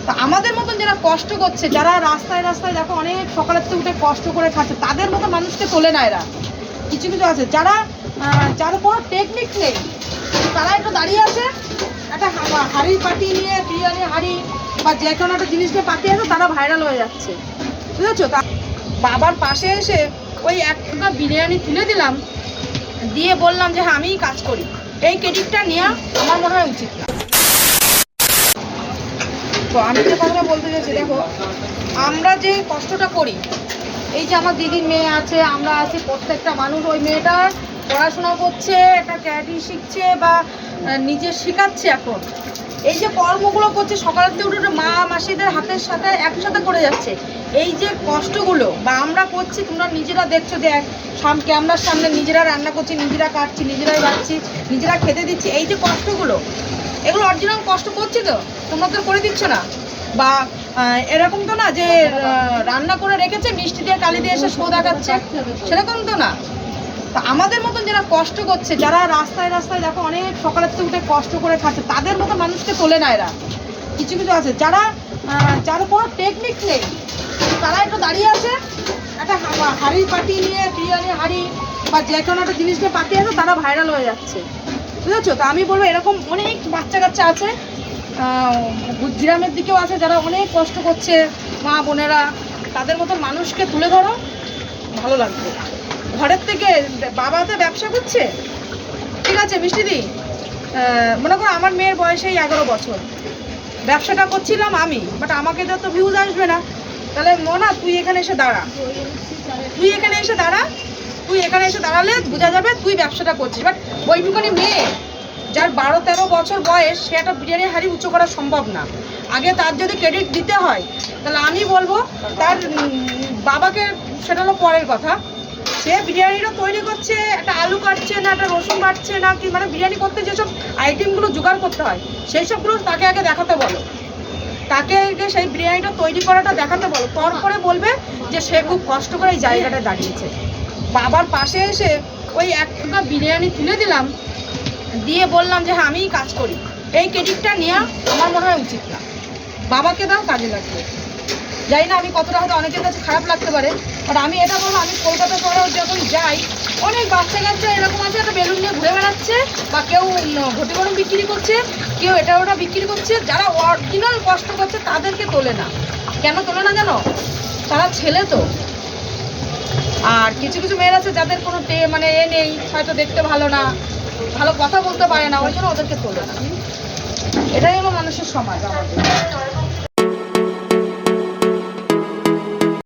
তা আমাদের মতন যারা কষ্ট করছে, যারা রাস্তায় রাস্তায় দেখো অনেক সকালের থেকে উঠে কষ্ট করে খাচ্ছে, তাদের মতো মানুষকে তোলে না এরা। কিছু কিছু আছে যারা যার কোনো টেকনিক নেই, তারা একটু দাঁড়িয়ে আছে, একটা হাঁড়ি পাতিয়ে নিয়ে বিরিয়ানি হাঁড়ি বা যে কোনো একটা জিনিস নিয়ে পাতিয়ে আছে, তারা ভাইরাল হয়ে যাচ্ছে, বুঝেছো? তা বাবার পাশে এসে ওই একটা বিরিয়ানি তুলে দিলাম, দিয়ে বললাম যে হ্যাঁ আমিই কাজ করি, এই ক্রেডিটটা নেওয়া আমার মনে হয় উচিত না। তো আমি যে কথাটা বলতে চাইছি, দেখো আমরা যে কষ্টটা করি, এই যে আমার দিদির মেয়ে আছে, আমরা আছি, প্রত্যেকটা মানুষ ওই মেয়েটার পড়াশোনা করছে, একটা ক্যারাটি শিখছে বা নিজে শেখাচ্ছে, এখন এই যে কর্মগুলো করছে সকালের থেকে উঠে মা মাসিদের হাতের সাথে একসাথে করে যাচ্ছে, এই যে কষ্টগুলো বা আমরা করছি, তোমরা নিজেরা দেখছো যে ক্যামেরার সামনে নিজেরা রান্না করছি, নিজেরা কাটছি, নিজেরাই বাড়ছি, নিজেরা খেতে দিচ্ছি, এই যে কষ্টগুলো, এগুলো অরিজিনাল কষ্ট করছি তো, তোমরা তো করে দিচ্ছ না। বা এরকম তো না যে রান্না করে রেখেছে মিষ্টি দিয়ে কালি দিয়ে এসে শো দেখাচ্ছে, সেরকম তো না। তা আমাদের মতন যারা কষ্ট করছে, যারা রাস্তায় রাস্তায় দেখো অনেক সকালের থেকে উঠে কষ্ট করে খাচ্ছে, তাদের মতো মানুষকে তোলে না এরা। কিছু কিছু আছে যারা যার কোনো টেকনিক নেই, তারা একটু দাঁড়িয়ে আছে, একটা হাঁড়ি পাতিয়ে নিয়ে বিরিয়ানি হাঁড়ি বা যে কোনো একটা জিনিস নিয়ে পাতিয়ে আছে, তারা ভাইরাল হয়ে যাচ্ছে, বুঝেছো? তা আমি বলবো এরকম অনেক বাচ্চা কাচ্চা আছে, গ্রামের দিকেও আছে, যারা অনেক কষ্ট করছে, মা বোনেরা, তাদের মতো মানুষকে তুলে ধরো, ভালো লাগবে। ঘরের থেকে বাবাতে ব্যবসা করছে, ঠিক আছে মিষ্টিদি, মনে করো আমার মেয়ের বয়সেই 11 বছর, ব্যবসাটা করছিলাম আমি, বাট আমাকে তো ভিউজ আসবে না, তাহলে মনা তুই এখানে এসে দাঁড়া, তুই এখানে এসে দাঁড়া, তুই এখানে এসে দাঁড়ালে বোঝা যাবে তুই ব্যবসাটা করছিস। বাট ওইটুখানি মেয়ে যার 12-13 বছর বয়স, সে একটা বিরিয়ানি হাঁড়ি উঁচু করা সম্ভব না। আগে তার যদি ক্রেডিট দিতে হয়, তাহলে আমি বলবো তার বাবাকে, সেটা হলো পরের কথা, সে বিরিয়ানিটা তৈরি করছে, একটা আলু কাটছে না, একটা রসুন বাটছে না, কি মানে বিরিয়ানি করতে যেসব আইটেমগুলো জোগাড় করতে হয়, সেই সবগুলো তাকে আগে দেখাতে বলো, তাকে সেই বিরিয়ানিটা তৈরি করাটা দেখাতে বলো, তারপরে বলবে যে সে খুব কষ্ট করে এই জায়গাটায় দাঁড়িয়েছে। বাবার পাশে এসে ওই একটা বিরিয়ানি তুলে দিলাম, দিয়ে বললাম যে হ্যাঁ আমিই কাজ করি, এই ক্রেডিটটা নেওয়া আমার মনে হয় উচিত না। বাবাকে দাও, কাজে লাগবে। জানি না আমি কতটা হয়তো অনেকের কাছে খারাপ লাগতে পারে, বাট আমি এটা বলবো, আমি কলকাতা শহরেও যখন যাই, অনেক বাচ্চা কাচ্চা এরকম আছে, একটা বেলুন নিয়ে ঘুরে বেড়াচ্ছে, বা কেউ ঘটি গরম বিক্রি করছে, কেউ এটা ওটা বিক্রি করছে, যারা অরিজিনাল কষ্ট করছে তাদেরকে তোলে না। কেন তোলে না জানো? তারা ছেলে তো। আর কিছু কিছু মেয়ের আছে যাদের কোনো মানে এ নেই, হয়তো দেখতে ভালো না, ভালো কথা বলতে পারে না, ওই জন্য ওদেরকে তোলে না। এটাই হলো মানুষের সমাজ আমাদের।